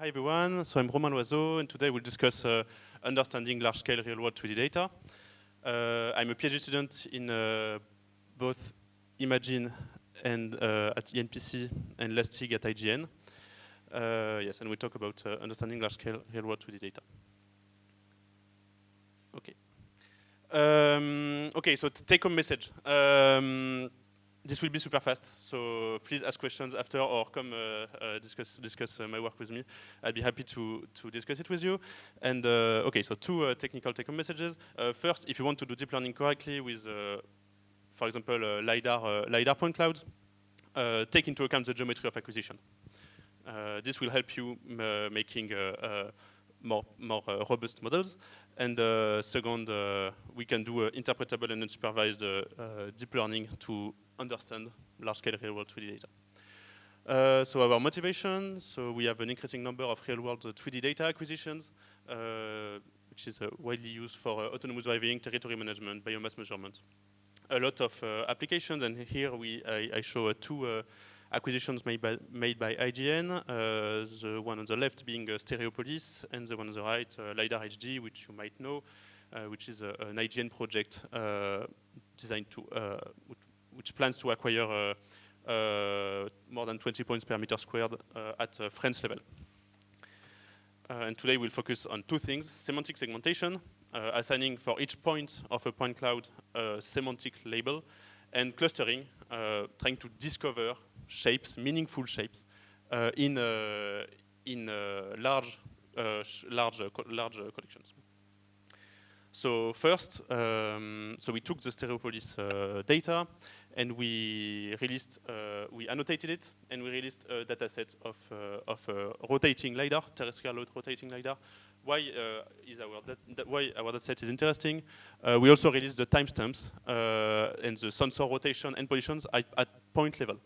everyone, so I'm Romain Loiseau, and today we'll discuss understanding large-scale real-world 3D data. I'm a PhD student in both Imagine and at ENPC and LASTIG at IGN. Yes, and we'll talk about understanding large-scale real-world 3D data. Okay. Okay, so take-home message. This will be super fast, so please ask questions after or come discuss my work with me. I'd be happy to discuss it with you. And okay, so two technical take-home messages. First, if you want to do deep learning correctly with, for example, LiDAR point clouds, take into account the geometry of acquisition. This will help you making more robust models. And second, we can do interpretable and unsupervised deep learning to understand large-scale real-world 3D data. So our motivation, so we have an increasing number of real-world 3D data acquisitions, which is widely used for autonomous driving, territory management, biomass measurement. A lot of applications, and here I show two acquisitions made by IGN, the one on the left being Stereopolis, and the one on the right, LiDAR HD, which you might know, which is an IGN project designed to, which plans to acquire more than 20 points per meter squared at France level. And today we'll focus on two things: semantic segmentation, assigning for each point of a point cloud a semantic label, and clustering, trying to discover shapes, meaningful shapes, in large collections. So first, so we took the Stereopolis data and we released, we annotated it and we released a dataset of rotating LiDAR, terrestrial rotating LiDAR. Why why our dataset is interesting? We also released the timestamps and the sensor rotation and positions at point level.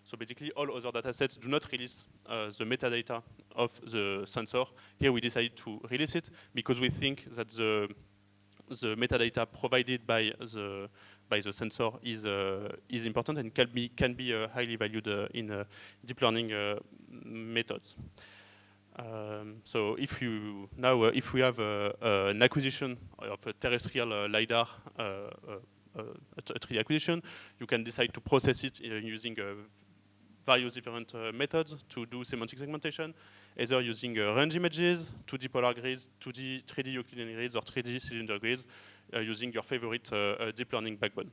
So basically, all other datasets do not release the metadata of the sensor. Here we decided to release it because we think that the metadata provided by the sensor is important and can be highly valued in deep learning methods. So if we have an acquisition of a terrestrial LiDAR, a 3D acquisition, you can decide to process it using various different methods to do semantic segmentation, either using range images, 2D polar grids, 3D Euclidean grids, or 3D cylinder grids, using your favorite deep learning backbone.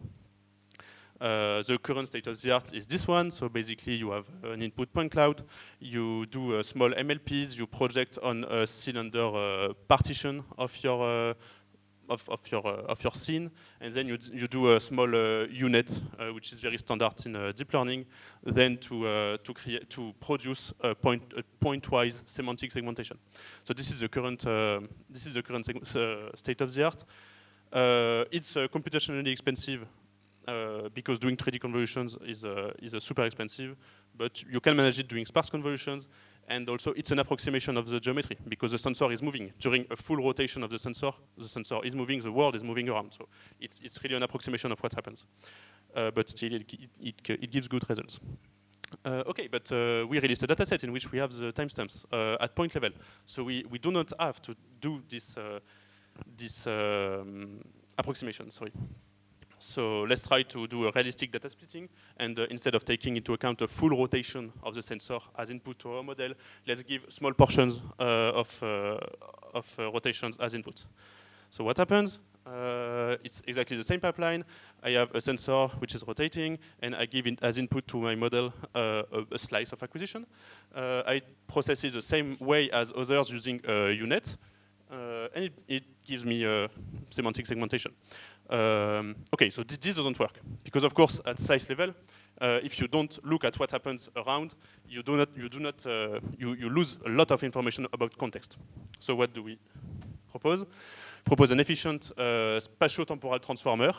The current state of the art is this one. So basically, you have an input point cloud. You do small MLPs. You project on a cylinder partition of your scene, and then you do a small unit, which is very standard in deep learning. Then to produce a point-wise semantic segmentation. So this is the current state of the art. It's computationally expensive. Because doing 3D convolutions is super expensive, but you can manage it doing sparse convolutions, and also it's an approximation of the geometry because the sensor is moving. During a full rotation of the sensor is moving, the world is moving around. So it's really an approximation of what happens. But still, it gives good results. Okay, but we released a dataset in which we have the timestamps at point level. So we do not have to do this approximation, sorry. So let's try to do a realistic data splitting, and instead of taking into account a full rotation of the sensor as input to our model, let's give small portions of rotations as input. So what happens? It's exactly the same pipeline. I have a sensor which is rotating, and I give it as input to my model a slice of acquisition. I process it the same way as others using a unit, and it gives me semantic segmentation. Okay, so this doesn't work because, of course, at slice level, if you don't look at what happens around, you lose a lot of information about context. So what do we propose? Propose an efficient spatio-temporal transformer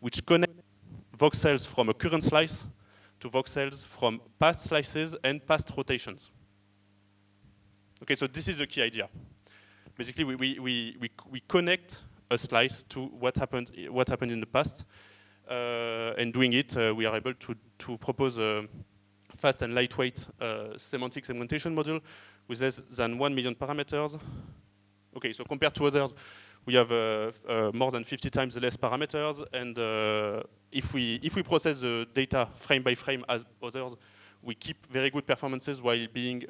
which connects voxels from a current slice to voxels from past slices and past rotations. Okay, so this is the key idea. Basically, we connect a slice to what happened in the past, and doing it, we are able to propose a fast and lightweight semantic segmentation model, with less than 1 million parameters. Okay, so compared to others, we have more than 50 times less parameters, and if we process the data frame by frame as others, we keep very good performances while being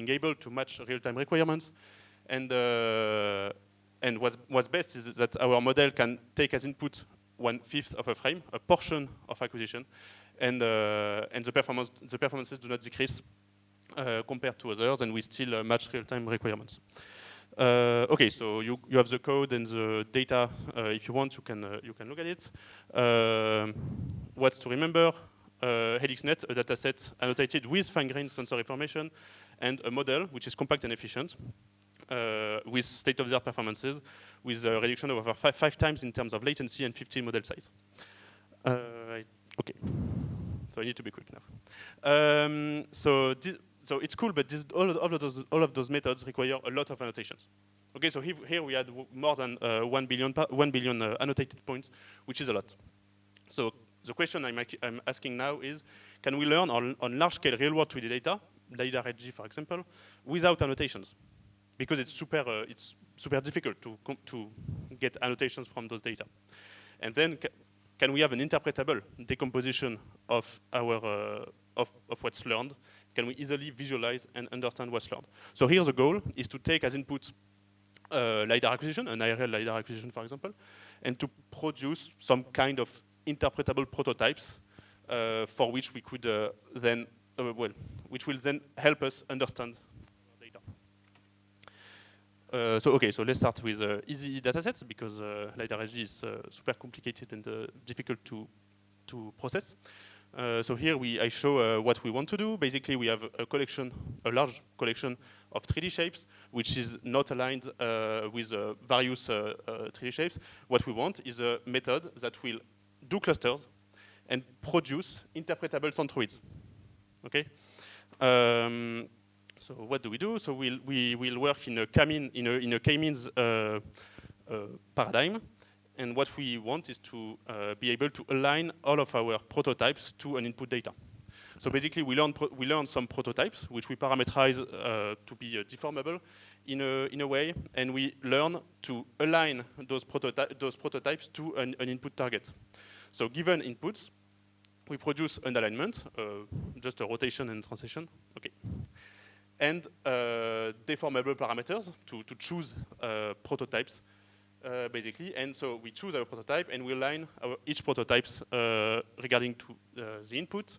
able to match real-time requirements. And what's best is that our model can take as input 1/5 of a frame, a portion of acquisition, and the performances do not decrease compared to others, and we still match real-time requirements. Okay, so you have the code and the data. If you want, you can look at it. What's to remember? HelixNet, a dataset annotated with fine-grained sensor information, and a model which is compact and efficient, with state-of-the-art performances, with a reduction of over five times in terms of latency and 15 model size. Okay, so I need to be quick now. So it's cool, but all of those methods require a lot of annotations. Okay, so here we had more than 1 billion annotated points, which is a lot. So the question I'm asking now is, can we learn on large-scale real-world 3D data, LiDAR HG for example, without annotations? Because it's super difficult to get annotations from those data. And then can we have an interpretable decomposition of what's learned? Can we easily visualize and understand what's learned? So here the goal is to take as input LiDAR acquisition, an IRL LiDAR acquisition for example, and to produce some kind of interpretable prototypes for which we could which will then help us understand data. So let's start with easy datasets, because LiDAR HG is super complicated and difficult to process. So here I show what we want to do. Basically, we have a large collection of 3D shapes, which is not aligned with various 3D shapes. What we want is a method that will do clusters and produce interpretable centroids. Okay. So what do we do? So we will work in a k-means paradigm. And what we want is to be able to align all of our prototypes to an input data. So basically, we learn some prototypes, which we parameterize to be deformable in a way, and we learn to align those prototypes to an input target. So given inputs, we produce an alignment, just a rotation and translation, okay, and deformable parameters to choose prototypes. Basically, and so we choose our prototype and we align each prototypes regarding to the input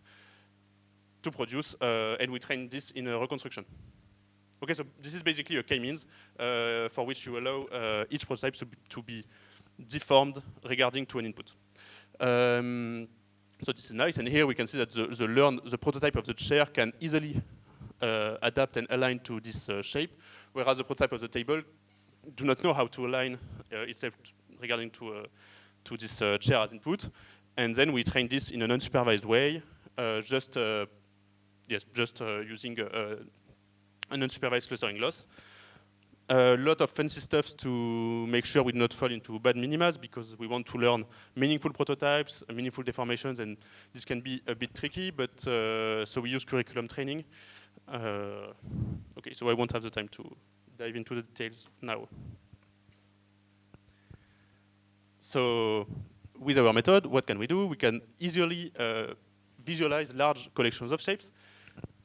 to produce, and we train this in a reconstruction. Okay, so this is basically a k-means for which you allow each prototype to be deformed regarding to an input. So this is nice, and here we can see that the prototype of the chair can easily adapt and align to this shape, whereas the prototype of the table do not know how to align itself regarding to this chair as input, and then we train this in an unsupervised way, just using an unsupervised clustering loss. A lot of fancy stuff to make sure we do not fall into bad minimas, because we want to learn meaningful prototypes, meaningful deformations, and this can be a bit tricky, but so we use curriculum training. Okay, so I won't have the time to dive into the details now. So with our method, what can we do? We can easily visualize large collections of shapes,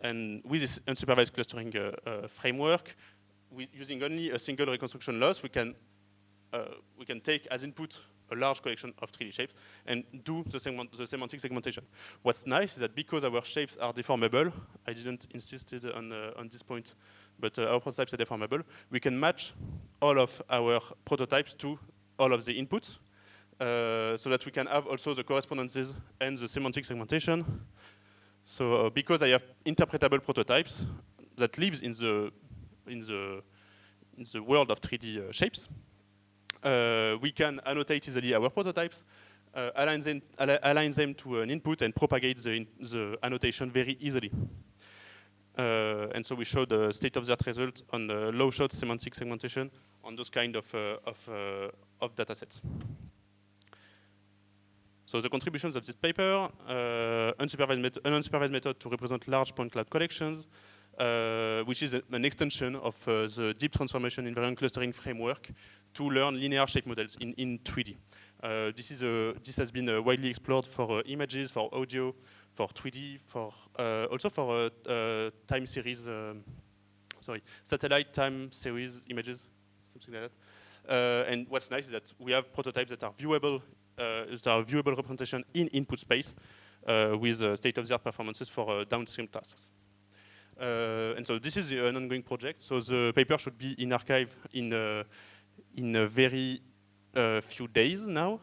and with this unsupervised clustering framework, using only a single reconstruction loss, we can take as input a large collection of 3D shapes and do the semantic segmentation. What's nice is that because our shapes are deformable, I didn't insist on this point, but our prototypes are deformable, we can match all of our prototypes to all of the inputs, so that we can have also the correspondences and the semantic segmentation. So because I have interpretable prototypes that lives in the world of 3D shapes, we can annotate easily our prototypes, align them to an input, and propagate the annotation very easily. And so we showed the state-of-the-art result on the low-shot semantic segmentation on those kind of datasets. So the contributions of this paper: an unsupervised method to represent large point cloud collections, which is an extension of the deep transformation invariant clustering framework to learn linear shape models in 3D. This has been widely explored for images, for audio, for 3D, for also for time series, satellite time series images, something like that. And what's nice is that we have prototypes that are viewable representation in input space with state-of-the-art performances for downstream tasks. And so this is an ongoing project. So the paper should be in archive in a very few days now.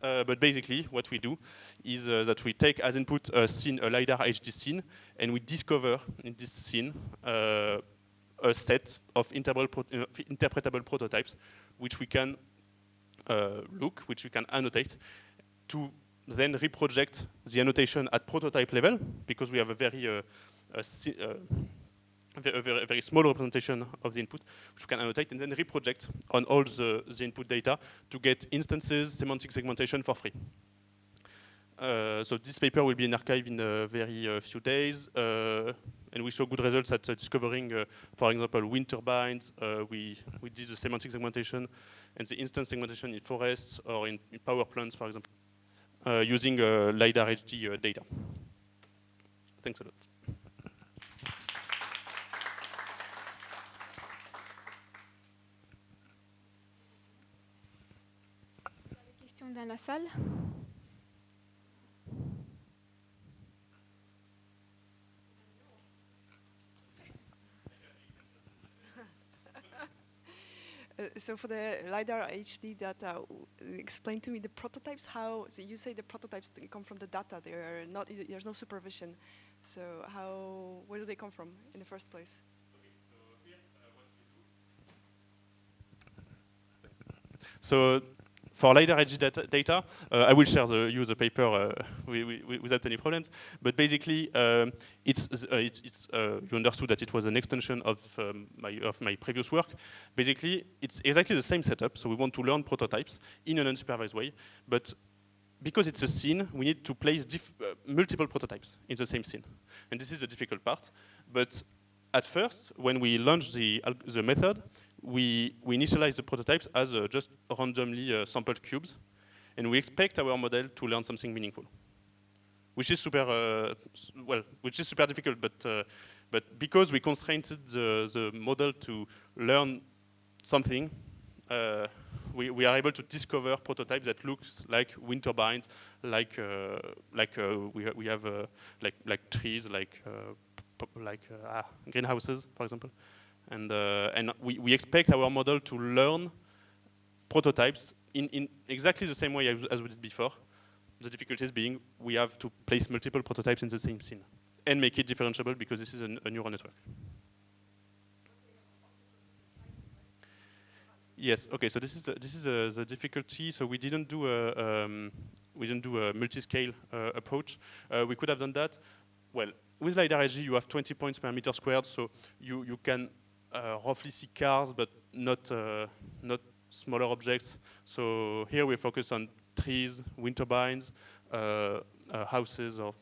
But basically, what we do is that we take as input a scene, a LiDAR HD scene, and we discover in this scene a set of interpretable prototypes, which we can which we can annotate, to then reproject the annotation at prototype level, because we have a very very small representation of the input, which we can annotate and then reproject on all the input data to get instances, semantic segmentation for free. So this paper will be in archive in a very few days, and we show good results at discovering, for example, wind turbines. We did the semantic segmentation and the instance segmentation in forests or in power plants, for example, using LiDAR HD data. Thanks a lot. Dans la salle. So for the LiDAR HD data, explain to me the prototypes, how, so you say the prototypes come from the data, they are not, there's no supervision. So where do they come from in the first place? Okay, so here what we do. So for LiDAR HD data, I will share you the paper without any problems. But basically, you understood that it was an extension of my previous work. Basically, it's exactly the same setup. So we want to learn prototypes in an unsupervised way. But because it's a scene, we need to place multiple prototypes in the same scene. And this is the difficult part. But at first, when we launched the method, we initialize the prototypes as just randomly sampled cubes, and we expect our model to learn something meaningful, which is super difficult. But because we constrained the model to learn something, we are able to discover prototypes that looks like wind turbines, like we have like trees, like greenhouses, for example. And we expect our model to learn prototypes in exactly the same way as we did before. The difficulties being we have to place multiple prototypes in the same scene and make it differentiable, because this is a neural network. Yes. Okay. So this is the difficulty. So we didn't do a multi-scale approach. We could have done that. Well, with LiDAR HD, you have 20 points per meter squared, so you can roughly see cars, but not smaller objects. So here we focus on trees, wind turbines, houses, or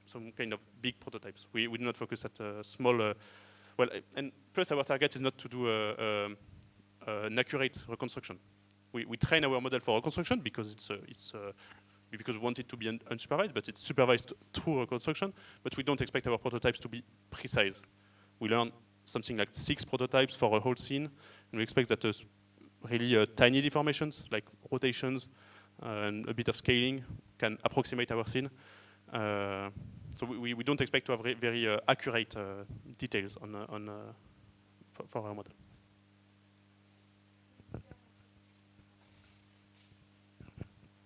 some kind of big prototypes. We do not focus at small. Well, and plus our target is not to do an accurate reconstruction. We train our model for reconstruction because because we want it to be unsupervised, but it's supervised through reconstruction. But we don't expect our prototypes to be precise. We learn something like 6 prototypes for a whole scene, and we expect that really tiny deformations, like rotations and a bit of scaling, can approximate our scene. So we don't expect to have very accurate details for our model.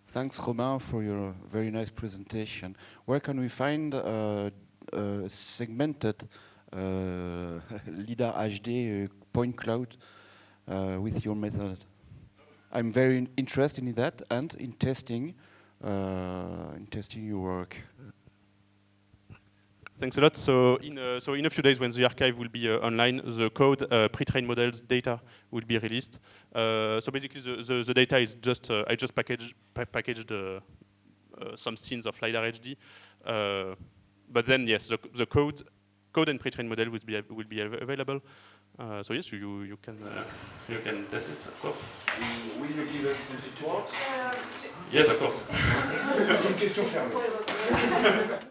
Thanks, Romain, for your very nice presentation. Where can we find segmented LiDAR HD point cloud with your method? I'm very interested in that and in testing your work. Thanks a lot. So in a few days, when the archive will be online, the code, pre-trained models data will be released. So basically, the data is just I just packaged some scenes of LiDAR HD, but then yes, the code code and pre-trained model will be available. So yes, you can test it, of course. Will you give us some support? Yes, of course. C'est une question fermée.